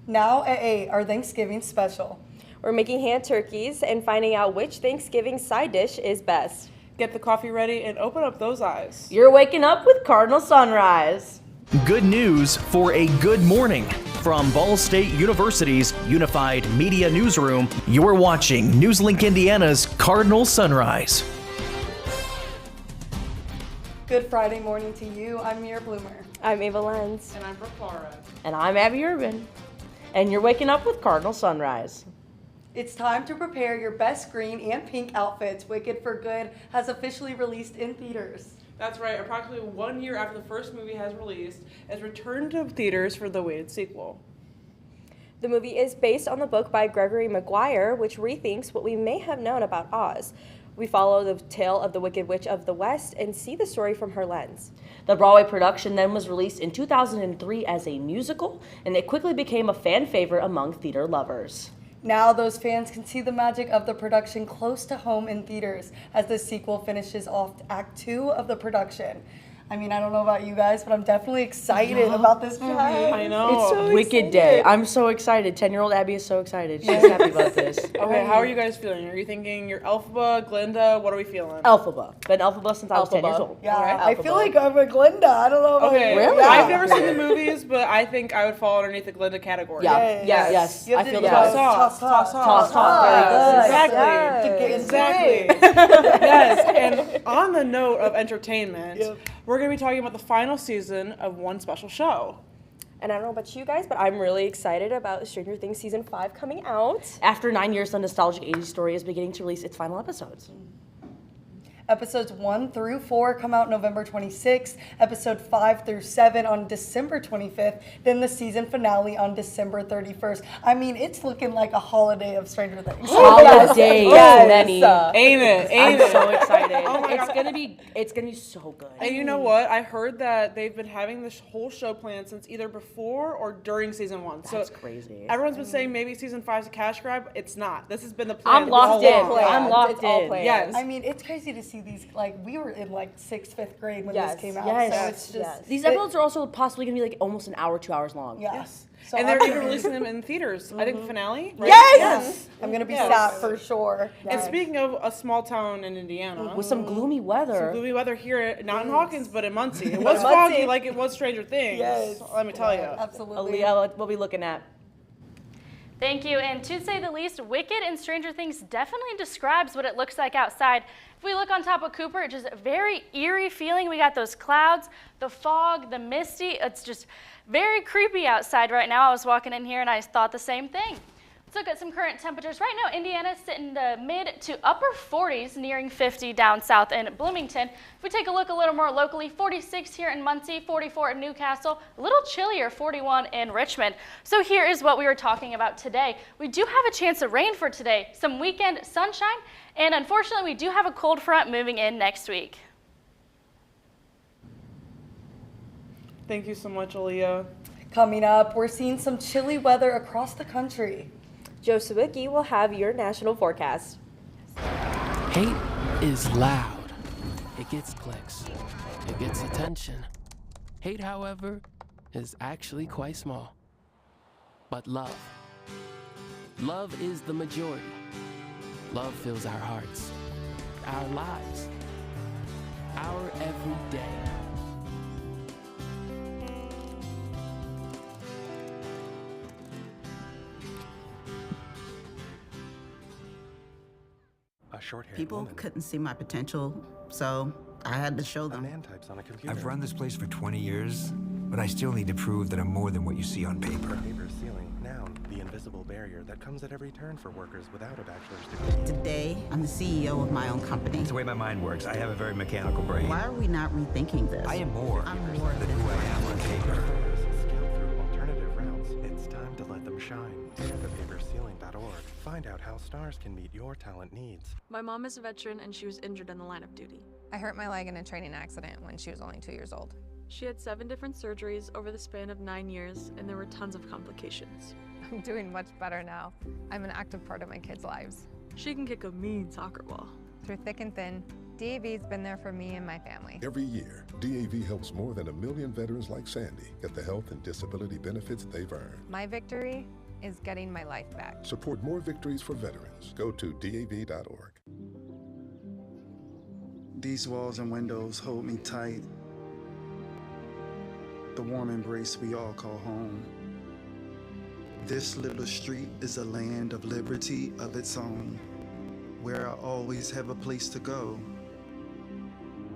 Now at 8, our Thanksgiving special. We're making hand turkeys and finding out which Thanksgiving side dish is best. Get the coffee ready and open up those eyes. You're waking up with Cardinal Sunrise. Good news for a good morning. From Ball State University's Unified Media Newsroom, you're watching NewsLink Indiana's Cardinal Sunrise. Good Friday morning to you. I'm Mira Bloomer. I'm Ava Lenz. And I'm Brooke Laura. And I'm Abby Urban. And you're waking up with Cardinal Sunrise. It's time to prepare your best green and pink outfits. Wicked for Good has officially released in theaters. That's right, approximately 1 year after the first movie has released, it's returned to theaters for the awaited sequel. The movie is based on the book by Gregory Maguire, which rethinks what we may have known about Oz. We follow the tale of the Wicked Witch of the West and see the story from her lens. The Broadway production then was released in 2003 as a musical, and it quickly became a fan favorite among theater lovers. Now those fans can see the magic of the production close to home in theaters as the sequel finishes off Act 2 of the production. I mean, I don't know about you guys, but I'm definitely excited about this film. I know. It's so Wicked excited. Day. I'm so excited. 10-year-old Abby is so excited. She's happy about this. Okay, how are you guys feeling? Are you thinking you're Elphaba, Glinda? What are we feeling? Elphaba. Been Elphaba since I was 10 years old. Yeah, Okay. I feel like I'm a Glinda. I don't know about Okay, you. Really? I've never seen the movies, but I think I would fall underneath the Glinda category. Yeah. Yes. You have I to feel do the toss, same. toss. Very good. Exactly. Exactly. Yes, and on the note of entertainment, we're going to be talking about the final season of One Special Show. And I don't know about you guys, but I'm really excited about Stranger Things Season 5 coming out. After 9 years, the nostalgic 80s story is beginning to release its final episodes. Episodes 1 through 4 come out November 26th, episode 5 through 7 on December 25th, then the season finale on December 31st. I mean, it's looking like a holiday of Stranger Things. Holiday, Yes. many. Ain't it? I'm Ain't it? so excited. Oh my it's God. gonna be so good. And you know what? I heard that they've been having this whole show planned since either before or during season 1. That's so crazy. Everyone's been saying maybe season 5 is a cash grab. It's not. This has been the plan. I'm locked in. all along. I'm locked It's all in. planned. Yes. I mean, it's crazy to see these, like, we were in, like, 6th, 5th grade when Yes. this came out. Yes. So it's just... Yes. These episodes are also possibly gonna be like almost an hour, 2 hours long. Yeah. Yes. So And I'm they're even gonna- releasing them in theaters. I think the finale. Right? Yes! I'm going to be Yes. sad for sure. And speaking of a small town in Indiana, With some gloomy weather. some gloomy weather here, not in Hawkins, but in Muncie. It was foggy like it was Stranger Things. Yes. Let me tell you. Absolutely. Aaliyah, we'll be looking at. Thank you, and to say the least, Wicked and Stranger Things definitely describes what it looks like outside. If we look on top of Cooper, it's just a very eerie feeling. We got those clouds, the fog, the misty. It's just very creepy outside right now. I was walking in here and I thought the same thing. Let's look at some current temperatures. Right now, Indiana's sitting in the mid to upper 40s, nearing 50 down south in Bloomington. If we take a look a little more locally, 46 here in Muncie, 44 in Newcastle, a little chillier, 41 in Richmond. So here is what we were talking about today. We do have a chance of rain for today, some weekend sunshine, and unfortunately, we do have a cold front moving in next week. Thank you so much, Aaliyah. Coming up, we're seeing some chilly weather across the country. Joe Sawicki will have your national forecast. Hate is loud. It gets clicks. It gets attention. Hate, however, is actually quite small. But love. Love is the majority. Love fills our hearts, our lives, our everyday. People couldn't see my potential, so I had to show them. I've run this place for 20 years, but I still need to prove that I'm more than what you see on paper. Paper ceiling, noun, the invisible barrier that comes at every turn for workers without a bachelor's degree. Today, I'm the CEO of my own company. It's the way my mind works. I have a very mechanical brain. Why are we not rethinking this? I am more I'm more than who I am on paper. Scale through alternative routes. It's time to let them shine. Thepaperceiling.org. Find out how stars can meet your talent needs. My mom is a veteran and she was injured in the line of duty. I hurt my leg in a training accident when she was only 2 years old. She had 7 different surgeries over the span of 9 years, and there were tons of complications. I'm doing much better now. I'm an active part of my kids' lives. She can kick a mean soccer ball. Through thick and thin, DAV's been there for me and my family. Every year, DAV helps more than 1 million veterans like Sandy get the health and disability benefits they've earned. My victory is getting my life back. Support more victories for veterans. Go to DAV.org. These walls and windows hold me tight. The warm embrace we all call home. This little street is a land of liberty of its own, where I always have a place to go.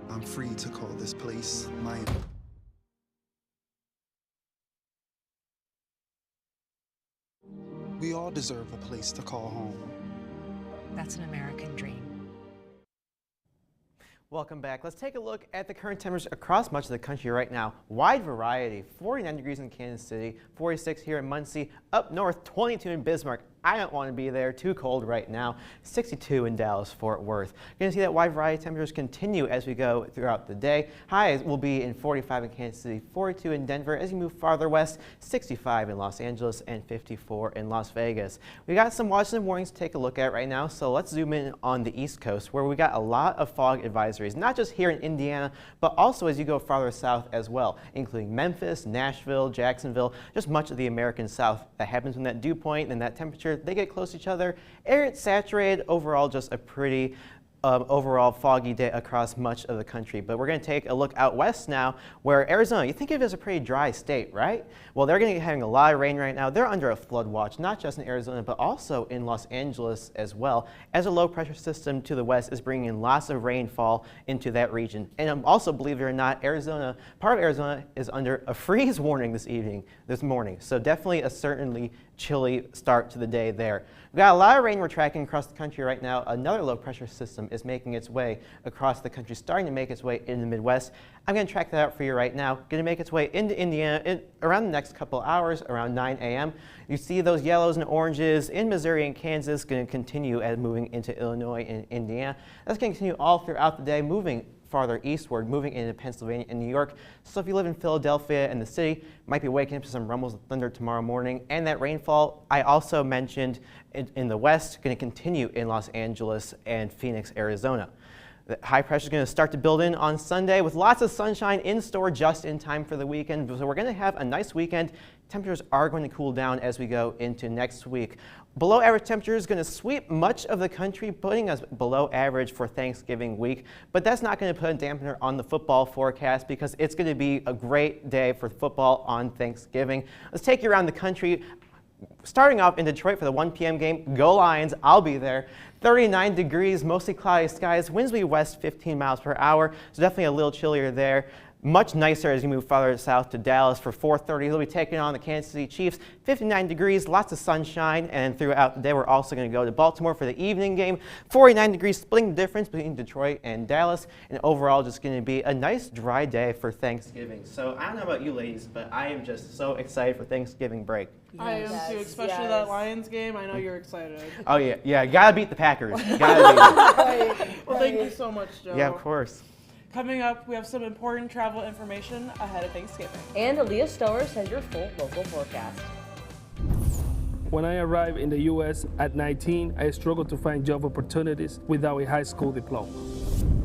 I'm free to call this place my own. We all deserve a place to call home. That's an American dream. Welcome back. Let's take a look at the current temperatures across much of the country right now. Wide variety, 49 degrees in Kansas City, 46 here in Muncie, up north 22 in Bismarck. I don't want to be there, too cold right now. 62 in Dallas-Fort Worth. You're going to see that wide variety of temperatures continue as we go throughout the day. Highs will be in 45 in Kansas City, 42 in Denver. As you move farther west, 65 in Los Angeles and 54 in Las Vegas. We got some watches and warnings to take a look at right now, so let's zoom in on the East Coast where we got a lot of fog advisories, not just here in Indiana, but also as you go farther south as well, including Memphis, Nashville, Jacksonville, just much of the American South. That happens when that dew point and that temperature, they get close to each other. Air saturated, overall just a pretty overall foggy day across much of the country. But we're going to take a look out west now, where Arizona, you think of it as a pretty dry state, right? Well, they're going to be having a lot of rain right now. They're under a flood watch, not just in Arizona, but also in Los Angeles as well, as a low pressure system to the west is bringing in lots of rainfall into that region. And also, believe it or not, part of Arizona is under a freeze warning this morning. So definitely a certainly chilly start to the day there. We've got a lot of rain we're tracking across the country right now. Another low pressure system is making its way across the country, starting to make its way into the Midwest. I'm going to track that out for you right now. Going to make its way into Indiana around the next couple hours, around 9 a.m. You see those yellows and oranges in Missouri and Kansas, going to continue as moving into Illinois and Indiana. That's going to continue all throughout the day, moving farther eastward, moving into Pennsylvania and New York. So if you live in Philadelphia and the city, might be waking up to some rumbles of thunder tomorrow morning. And that rainfall, I also mentioned in the west, going to continue in Los Angeles and Phoenix, Arizona. The high pressure is going to start to build in on Sunday with lots of sunshine in store just in time for the weekend. So we're going to have a nice weekend. Temperatures are going to cool down as we go into next week. Below average temperature is going to sweep much of the country, putting us below average for Thanksgiving week. But that's not going to put a dampener on the football forecast because it's going to be a great day for football on Thanksgiving. Let's take you around the country. Starting off in Detroit for the 1 p.m. game, go Lions, I'll be there. 39 degrees, mostly cloudy skies, winds will be west 15 miles per hour, so definitely a little chillier there. Much nicer as you move farther south to Dallas for 4:30. They'll be taking on the Kansas City Chiefs. 59 degrees, lots of sunshine, and throughout the day we're also going to go to Baltimore for the evening game. 49 degrees, splitting the difference between Detroit and Dallas, and overall just going to be a nice dry day for Thanksgiving. So I don't know about you ladies, but I am just so excited for Thanksgiving break. I am too, especially that Lions game. I know you're excited. Oh yeah, gotta beat the Packers. Gotta beat them. Well, thank you so much, Joe. Yeah, of course. Coming up, we have some important travel information ahead of Thanksgiving. And Aaliyah Stowers has your full local forecast. When I arrived in the U.S. at 19, I struggled to find job opportunities without a high school diploma.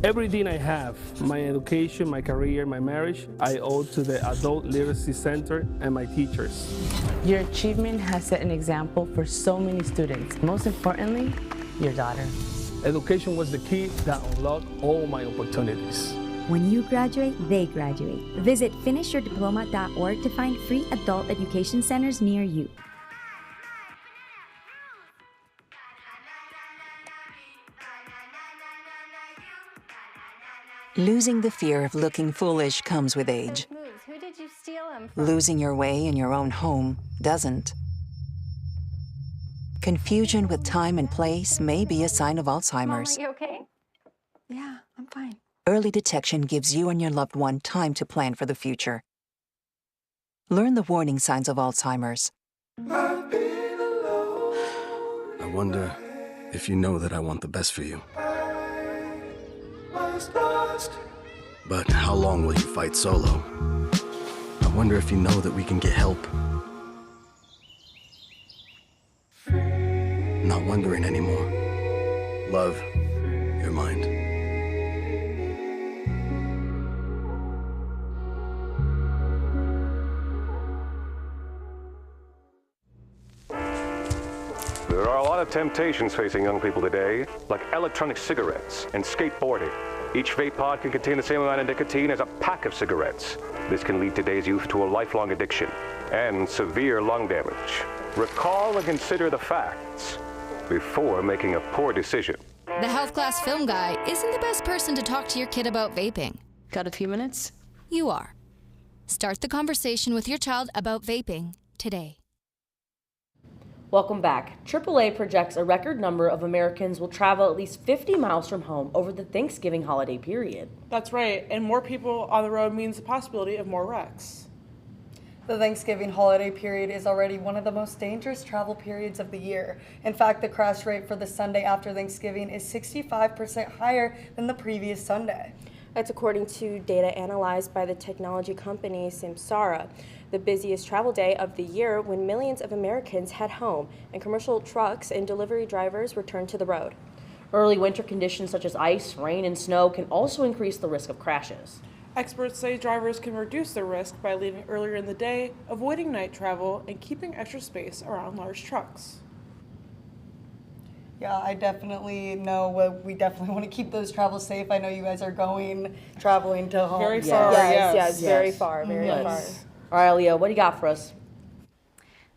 Everything I have, my education, my career, my marriage, I owe to the Adult Literacy Center and my teachers. Your achievement has set an example for so many students. Most importantly, your daughter. Education was the key that unlocked all my opportunities. When you graduate, they graduate. Visit finishyourdiploma.org to find free adult education centers near you. Losing the fear of looking foolish comes with age. Who did you steal him from? Losing your way in your own home doesn't. Confusion with time and place may be a sign of Alzheimer's. Mom, are you okay? Yeah, I'm fine. Early detection gives you and your loved one time to plan for the future. Learn the warning signs of Alzheimer's. I wonder if you know that I want the best for you. But how long will you fight solo? I wonder if you know that we can get help. Not wondering anymore. Love, your mind. There are a lot of temptations facing young people today, like electronic cigarettes and skateboarding. Each vape pod can contain the same amount of nicotine as a pack of cigarettes. This can lead today's youth to a lifelong addiction and severe lung damage. Recall and consider the facts before making a poor decision. The health class film guy isn't the best person to talk to your kid about vaping. Got a few minutes? You are. Start the conversation with your child about vaping today. Welcome back. AAA projects a record number of Americans will travel at least 50 miles from home over the Thanksgiving holiday period. That's right, and more people on the road means the possibility of more wrecks. The Thanksgiving holiday period is already one of the most dangerous travel periods of the year. In fact, the crash rate for the Sunday after Thanksgiving is 65% higher than the previous Sunday. That's according to data analyzed by the technology company Samsara, the busiest travel day of the year when millions of Americans head home and commercial trucks and delivery drivers return to the road. Early winter conditions such as ice, rain, and snow can also increase the risk of crashes. Experts say drivers can reduce the risk by leaving earlier in the day, avoiding night travel, and keeping extra space around large trucks. Yeah, I definitely know we definitely want to keep those travels safe. I know you guys are traveling to home. Very far, yes, very far, very far. All right, Leah, what do you got for us?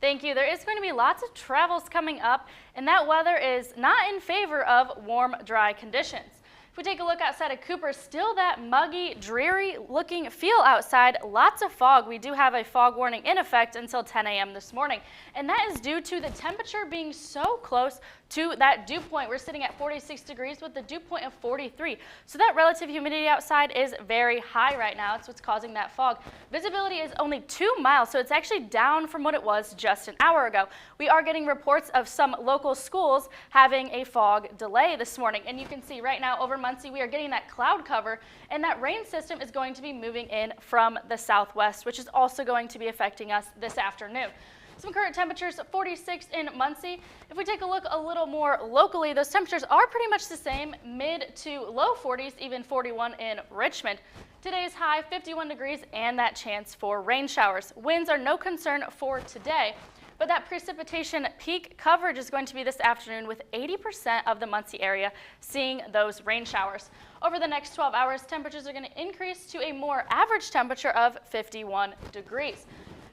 Thank you. There is going to be lots of travels coming up, and that weather is not in favor of warm, dry conditions. If we take a look outside of Cooper, still that muggy, dreary looking feel outside, lots of fog. We do have a fog warning in effect until 10 a.m. this morning, and that is due to the temperature being so close to that dew point. We're sitting at 46 degrees with the dew point of 43. So that relative humidity outside is very high right now. It's what's causing that fog. Visibility is only 2 miles, so it's actually down from what it was just an hour ago. We are getting reports of some local schools having a fog delay this morning, and you can see right now over Muncie, we are getting that cloud cover, and that rain system is going to be moving in from the southwest, which is also going to be affecting us this afternoon. Some current temperatures, 46 in Muncie. If we take a look a little more locally, those temperatures are pretty much the same, mid to low 40s, even 41 in Richmond. Today's high, 51 degrees, and that chance for rain showers. Winds are no concern for today, but that precipitation peak coverage is going to be this afternoon with 80% of the Muncie area seeing those rain showers. Over the next 12 hours, temperatures are going to increase to a more average temperature of 51 degrees.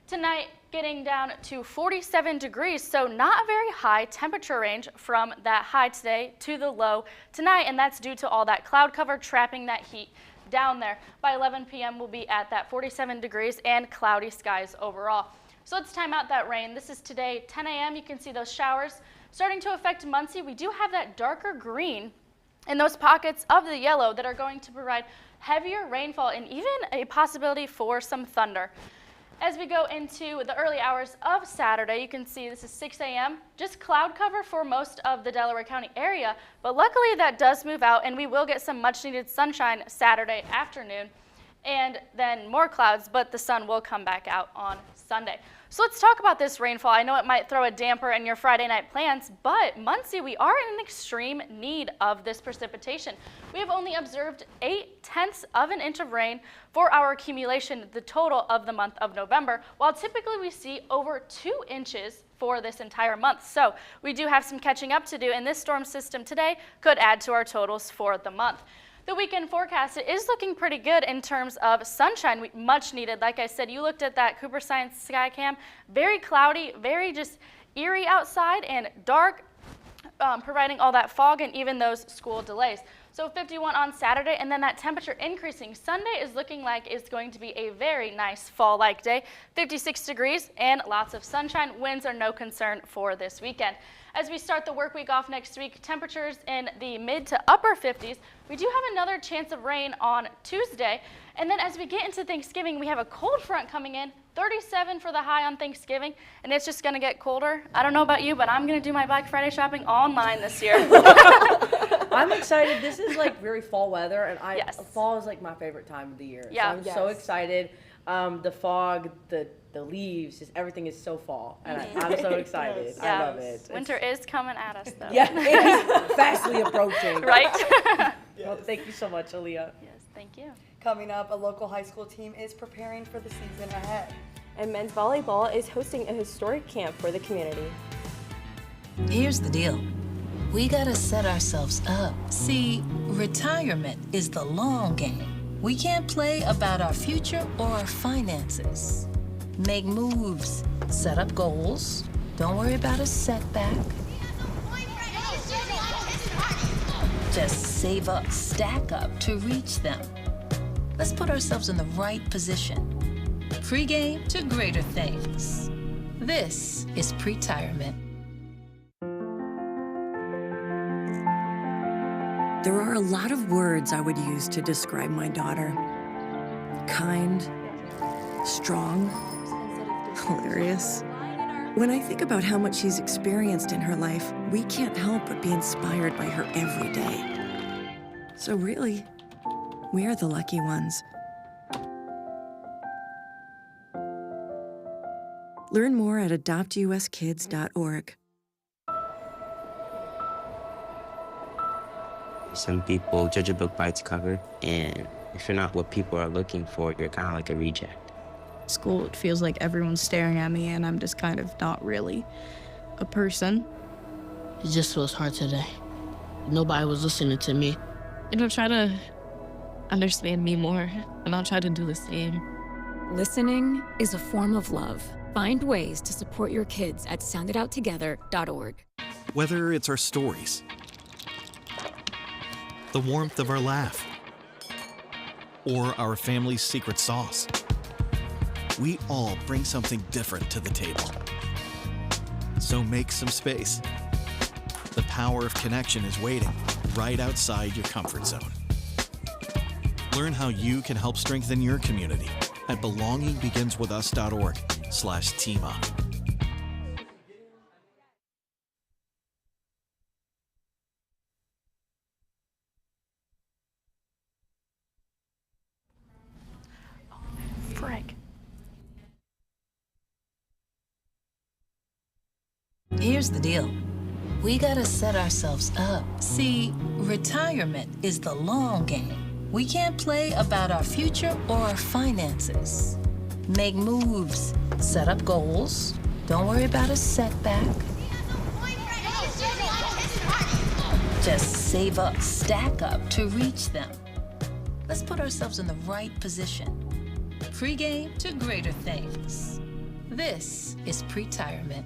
Tonight, getting down to 47 degrees, so not a very high temperature range from that high today to the low tonight, and that's due to all that cloud cover trapping that heat down there. By 11 p.m., we'll be at that 47 degrees and cloudy skies overall. So let's time out that rain. This is today, 10 a.m. You can see those showers starting to affect Muncie. We do have that darker green in those pockets of the yellow that are going to provide heavier rainfall and even a possibility for some thunder. As we go into the early hours of Saturday, you can see this is 6 a.m. Just cloud cover for most of the Delaware County area, but luckily that does move out and we will get some much needed sunshine Saturday afternoon and then more clouds, but the sun will come back out on Sunday. So let's talk about this rainfall. I know it might throw a damper in your Friday night plans, but Muncie, we are in an extreme need of this precipitation. We have only observed 0.8 of an inch of rain for our accumulation, the total of the month of November, while typically we see over 2 inches for this entire month. So we do have some catching up to do, and this storm system today could add to our totals for the month. The weekend forecast, it is looking pretty good in terms of sunshine, much needed. Like I said, you looked at that Cooper Science Sky Cam, very cloudy, very just eerie outside and dark, providing all that fog and even those school delays. So 51 on Saturday, and then that temperature increasing. Sunday is looking like it's going to be a very nice fall-like day, 56 degrees and lots of sunshine. Winds are no concern for this weekend. As we start the work week off next week, temperatures in the mid to upper 50s. We do have another chance of rain on Tuesday. And then as we get into Thanksgiving, we have a cold front coming in, 37 for the high on Thanksgiving, and it's just going to get colder. I don't know about you, but I'm going to do my Black Friday shopping online this year. I'm excited. This is like very fall weather, and fall is like my favorite time of the year. Yeah. So I'm so excited. The fog, the leaves, just everything is so fall, and I'm so excited. I love it. Winter is coming at us, though. Yeah, it is fastly approaching. Right? Well, thank you so much, Aaliyah. Yes, thank you. Coming up, a local high school team is preparing for the season ahead. And men's volleyball is hosting a historic camp for the community. Here's the deal. We gotta set ourselves up. See, retirement is the long game. We can't play about our future or our finances. Make moves, set up goals. Don't worry about a setback. Just save up, stack up to reach them. Let's put ourselves in the right position. Free game to greater things. This is pre-retirement. There are a lot of words I would use to describe my daughter. Kind, strong, hilarious. When I think about how much she's experienced in her life, we can't help but be inspired by her every day. So really, we are the lucky ones. Learn more at adoptuskids.org. Some people judge a book by its cover, and if you're not what people are looking for, you're kind of like a reject. School, it feels like everyone's staring at me and I'm just kind of not really a person. It just feels hard today. Nobody was listening to me. And I'll try to understand me more, and I'll try to do the same. Listening is a form of love. Find ways to support your kids at sounditouttogether.org. Whether it's our stories, the warmth of our laugh, or our family's secret sauce, we all bring something different to the table. So make some space. The power of connection is waiting right outside your comfort zone. Learn how you can help strengthen your community at belongingbeginswithus.org/teamup. Frick. Here's the deal. We gotta set ourselves up. See, retirement is the long game. We can't play about our future or our finances. Make moves, set up goals. Don't worry about a setback. Just save up, stack up to reach them. Let's put ourselves in the right position. Free game to greater things. This is pre-retirement.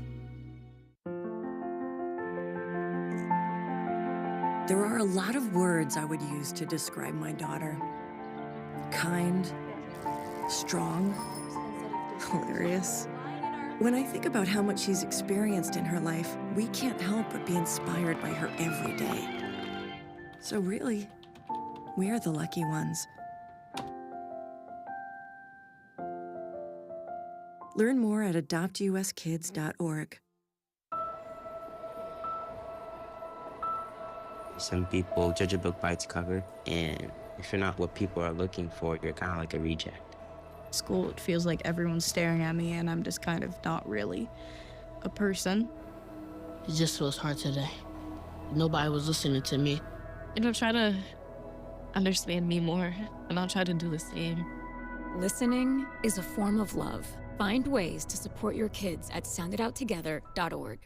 There are a lot of words I would use to describe my daughter. Kind, strong, hilarious. When I think about how much she's experienced in her life, we can't help but be inspired by her every day. So really, we are the lucky ones. Learn more at adoptuskids.org. Some people judge a book by its cover, and if you're not what people are looking for, you're kind of like a reject. School, it feels like everyone's staring at me and I'm just kind of not really a person. It just feels hard today. Nobody was listening to me. And I'll try to understand me more, and I'll try to do the same. Listening is a form of love. Find ways to support your kids at sounditouttogether.org.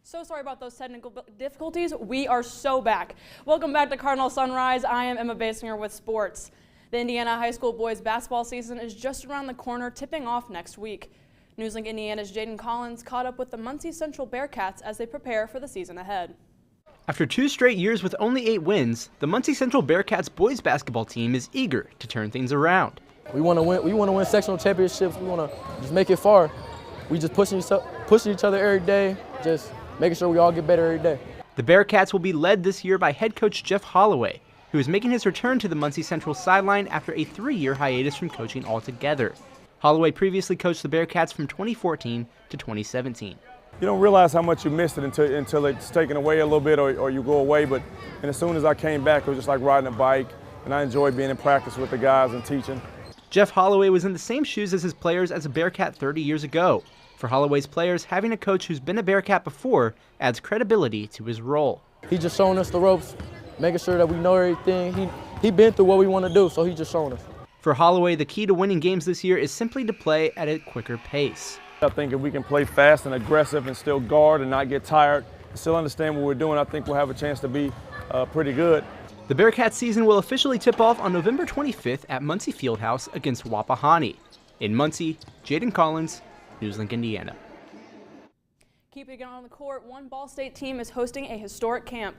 So sorry about those technical difficulties. We are so back. Welcome back to Cardinal Sunrise. I am Emma Basinger with sports. The Indiana high school boys basketball season is just around the corner, tipping off next week. NewsLink Indiana's Jaden Collins caught up with the Muncie Central Bearcats as they prepare for the season ahead. After 2 straight years with only 8 wins, the Muncie Central Bearcats boys basketball team is eager to turn things around. We want to win. We want to win sectional championships. We want to just make it far. We just pushing each other every day, just making sure we all get better every day. The Bearcats will be led this year by head coach Jeff Holloway, who is making his return to the Muncie Central sideline after a 3-year hiatus from coaching altogether. Holloway previously coached the Bearcats from 2014 to 2017. You don't realize how much you missed it until it's taken away a little bit or you go away, but and as soon as I came back, it was just like riding a bike, and I enjoyed being in practice with the guys and teaching. Jeff Holloway was in the same shoes as his players as a Bearcat 30 years ago. For Holloway's players, having a coach who's been a Bearcat before adds credibility to his role. He's just showing us the ropes, making sure that we know everything. He been through what we want to do, so he's just showing us. For Holloway, the key to winning games this year is simply to play at a quicker pace. I think if we can play fast and aggressive and still guard and not get tired, and still understand what we're doing, I think we'll have a chance to be pretty good. The Bearcats season will officially tip off on November 25th at Muncie Fieldhouse against Wapahani. In Muncie, Jaden Collins, NewsLink, Indiana. Keeping it on the court, one Ball State team is hosting a historic camp.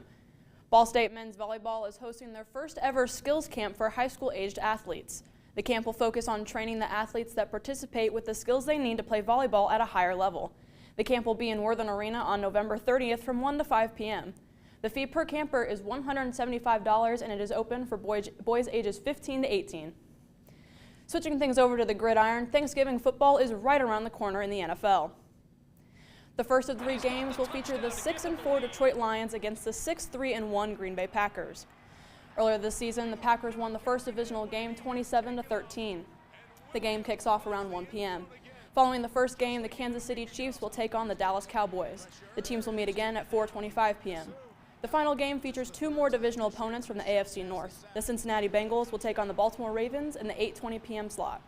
Ball State men's volleyball is hosting their first ever skills camp for high school aged athletes. The camp will focus on training the athletes that participate with the skills they need to play volleyball at a higher level. The camp will be in Worthen Arena on November 30th from 1 to 5 p.m. The fee per camper is $175 and it is open for boys ages 15 to 18. Switching things over to the gridiron, Thanksgiving football is right around the corner in the NFL. The first of 3 games will feature the 6-4 Detroit Lions against the 6-3-1 Green Bay Packers. Earlier this season, the Packers won the first divisional game 27-13. The game kicks off around 1 p.m. Following the first game, the Kansas City Chiefs will take on the Dallas Cowboys. The teams will meet again at 4:25 p.m. The final game features 2 more divisional opponents from the AFC North. The Cincinnati Bengals will take on the Baltimore Ravens in the 8:20 p.m. slot.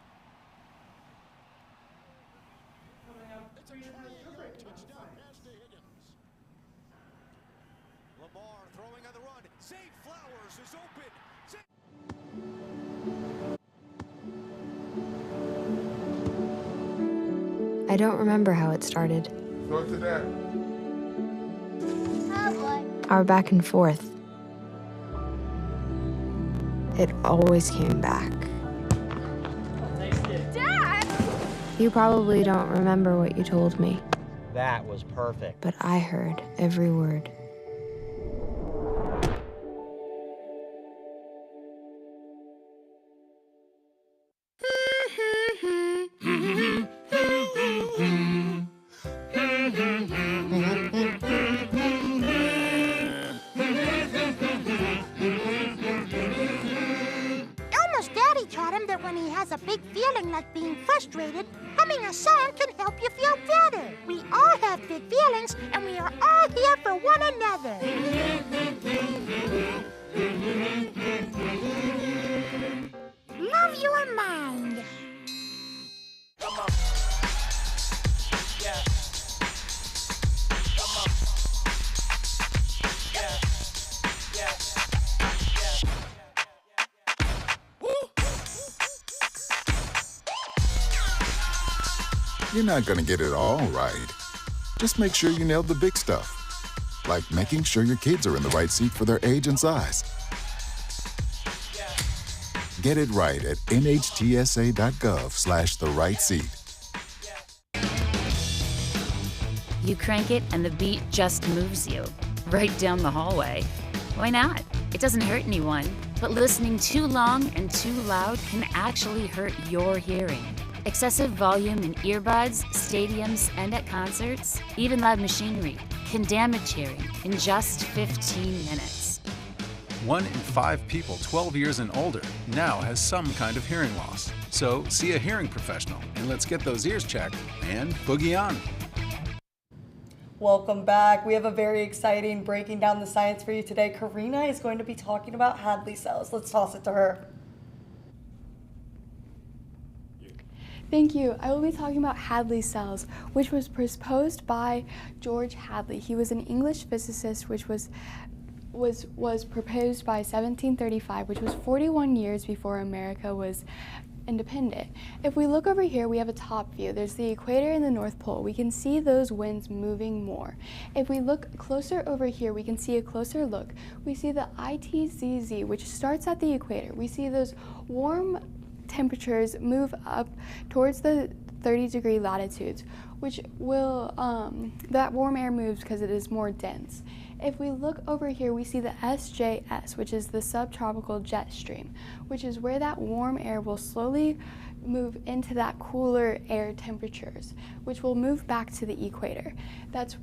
I don't remember how it started. Go to that. Our back and forth. It always came back. Dad! You probably don't remember what you told me, That was perfect. but I heard every word. Elmo's daddy taught him that when he has a big feeling like being frustrated, humming a song can help you feel better. We all have big feelings, and we are all here for one another. Love your mind. You're not gonna get it all right. Just make sure you nailed the big stuff, like making sure your kids are in the right seat for their age and size. Get it right at nhtsa.gov/the-right-seat. You crank it and the beat just moves you right down the hallway. Why not? It doesn't hurt anyone, but listening too long and too loud can actually hurt your hearing. Excessive volume in earbuds, stadiums, and at concerts, even loud machinery, can damage hearing in just 15 minutes. 1 in 5 people 12 years and older now has some kind of hearing loss. So see a hearing professional and let's get those ears checked and boogie on. Welcome back. We have a very exciting breaking down the science for you today. Karina is going to be talking about Hadley cells. Let's toss it to her. Thank you. I will be talking about Hadley cells, which was proposed by George Hadley. He was an English physicist, which was proposed by 1735, which was 41 years before America was independent. If we look over here, we have a top view. There's the equator and the North Pole. We can see those winds moving more. If we look closer over here, we can see a closer look. We see the ITZZ, which starts at the equator. We see those warm temperatures move up towards the 30-degree latitudes, which will, that warm air moves because it is more dense. If we look over here, we see the SJS, which is the subtropical jet stream, which is where that warm air will slowly move into that cooler air temperatures, which will move back to the equator. That's,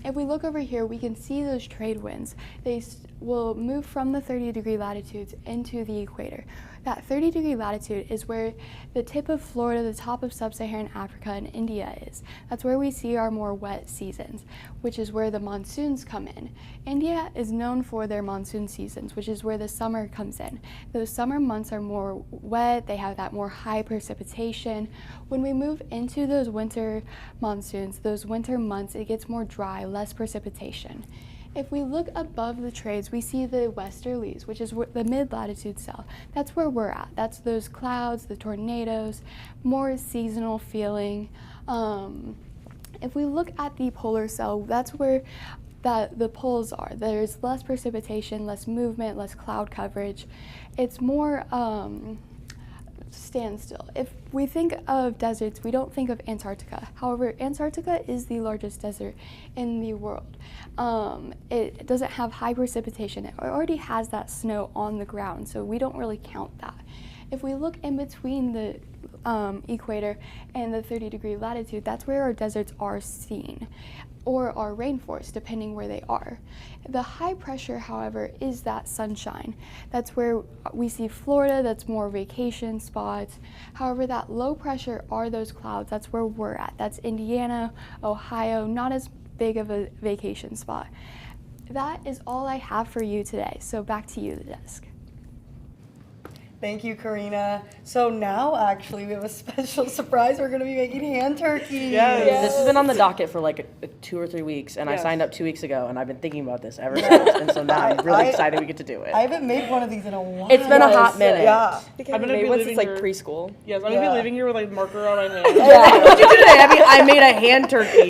if we look over here, we can see those trade winds. They will move from the 30-degree latitudes into the equator. That 30-degree latitude is where the tip of Florida, the top of sub-Saharan Africa, and India is. That's where we see our more wet seasons, which is where the monsoons come in. India is known for their monsoon seasons, which is where the summer comes in. Those summer months are more wet, they have that more high precipitation. When we move into those winter monsoons, those winter months, it gets more dry, less precipitation. If we look above the trades, we see the westerlies, which is the mid-latitude cell. That's where we're at. That's those clouds, the tornadoes, more seasonal feeling. If we look at the polar cell, that's where the poles are. There's less precipitation, less movement, less cloud coverage. It's more standstill. If we think of deserts, we don't think of Antarctica. However, Antarctica is the largest desert in the world. It doesn't have high precipitation. It already has that snow on the ground, so we don't really count that. If we look in between the equator and the 30-degree latitude, that's where our deserts are seen, or our rainforests, depending where they are. The high pressure, however, is that sunshine. That's where we see Florida, that's more vacation spots. However, that low pressure are those clouds, that's where we're at. That's Indiana, Ohio, not as big of a vacation spot. That is all I have for you today, so back to you, the desk. Thank you, Karina. So now, actually, we have a special surprise. We're going to be making hand turkey. Yes. This has been on the docket for like 2 or 3 weeks, and I signed up 2 weeks ago, and I've been thinking about this ever since. And so now I'm really excited we get to do it. I haven't made one of these in a while. It's been a hot minute. Yeah. I'm going to be leaving like preschool. Yes, I'm going to be leaving here with like marker on my hand. Yeah. What'd you do today? I made a hand turkey.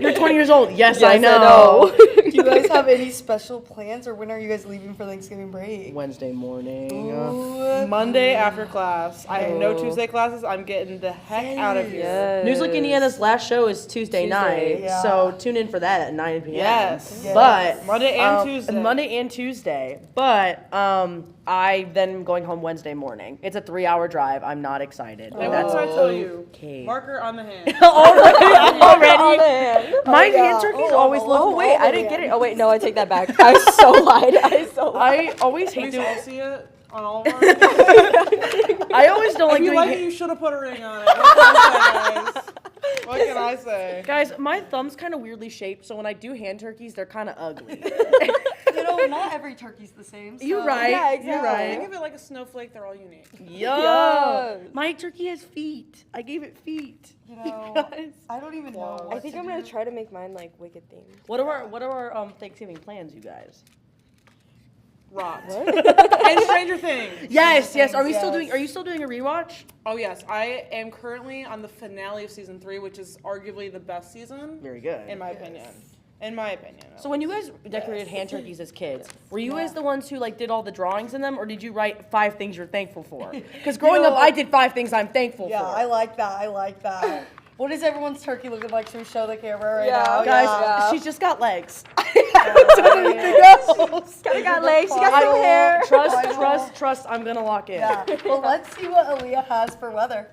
You're 20 years old. Yes, I know. Do you guys have any special plans, or when are you guys leaving for Thanksgiving break? Wednesday morning. Monday after class. I have no Tuesday classes. I'm getting the heck out of here. NewsLink Indiana's last show is Tuesday night, so tune in for that at 9 p.m. Yes. But Monday and Tuesday. Monday and Tuesday. But I then am going home Wednesday morning. It's a 3-hour drive. I'm not excited. And That's what did I tell you? okay. Marker on the hand. Already. My hand turkeys always look. Oh, wait, I didn't get it. Oh wait, no, I take that back. I so lied. I always hate doing. I'll see it on all of ours. I always don't like if you doing. Like it, you should have put a ring on it. What can I say, guys? What can I say? Guys, my thumb's kind of weirdly shaped, so when I do hand turkeys, they're kind of ugly. You know, not every turkey's the same. So. You're right. Yeah, exactly. You're right. Think of it like a snowflake. They're all unique. Yo, my turkey has feet. I gave it feet. You know, I don't even know. I think I'm gonna try to make mine like Wicked themed. What are our Thanksgiving plans, you guys? Rot. And Stranger Things. Yes. Are you still doing a rewatch? Oh yes, I am currently on the finale of season 3, which is arguably the best season. Very good. In my opinion. In my opinion. So when you guys decorated hand turkeys as kids, were you guys the ones who like did all the drawings in them, or did you write 5 things you're thankful for? Because growing up, I did 5 things I'm thankful for. Yeah, I like that. What is everyone's turkey looking like? Should we show the camera right now? Guys, she's just got legs. Kinda got legs. She got some hair. Trust. I'm gonna lock in. Yeah. Well, let's see what Aaliyah has for weather.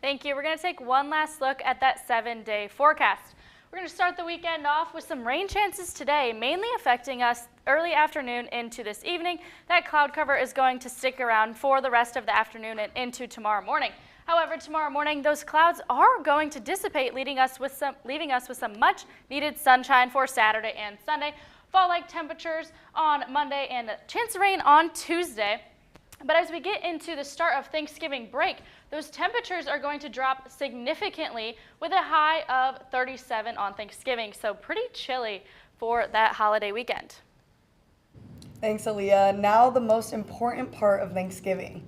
Thank you. We're going to take one last look at that 7-day forecast. We're going to start the weekend off with some rain chances today, mainly affecting us early afternoon into this evening. That cloud cover is going to stick around for the rest of the afternoon and into tomorrow morning. However, tomorrow morning, those clouds are going to dissipate, leaving us with some much needed sunshine for Saturday and Sunday. Fall-like temperatures on Monday and a chance of rain on Tuesday. But as we get into the start of Thanksgiving break, those temperatures are going to drop significantly with a high of 37 on Thanksgiving. So pretty chilly for that holiday weekend. Thanks, Aaliyah. Now the most important part of Thanksgiving.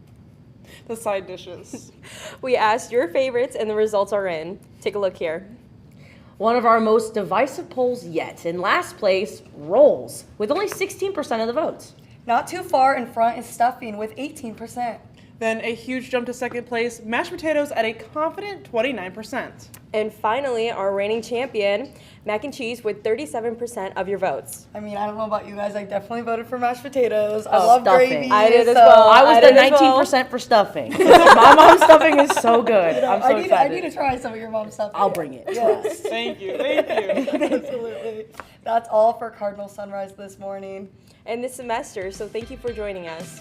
The side dishes. We asked your favorites and the results are in. Take a look here. One of our most divisive polls yet. In last place, rolls, with only 16% of the votes. Not too far in front is stuffing with 18%. Then a huge jump to second place, mashed potatoes at a confident 29%. And finally, our reigning champion, mac and cheese with 37% of your votes. I mean, I don't know about you guys. I definitely voted for mashed potatoes. I love gravy. I did as well. I was the 19% for stuffing. My mom's stuffing is so good. I'm so excited. I need to try some of your mom's stuffing. I'll bring it. Yes. Thank you. Absolutely. That's all for Cardinal Sunrise this morning. And this semester, so thank you for joining us.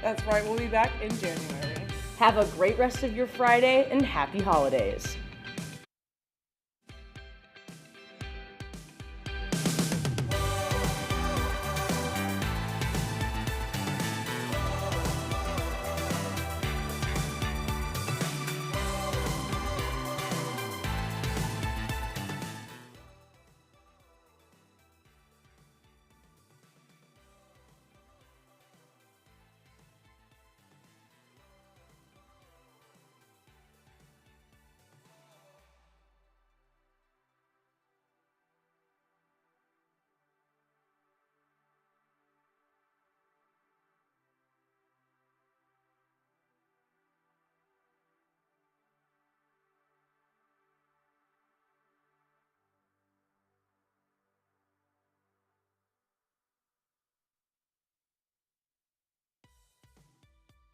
That's right, we'll be back in January. Have a great rest of your Friday and happy holidays.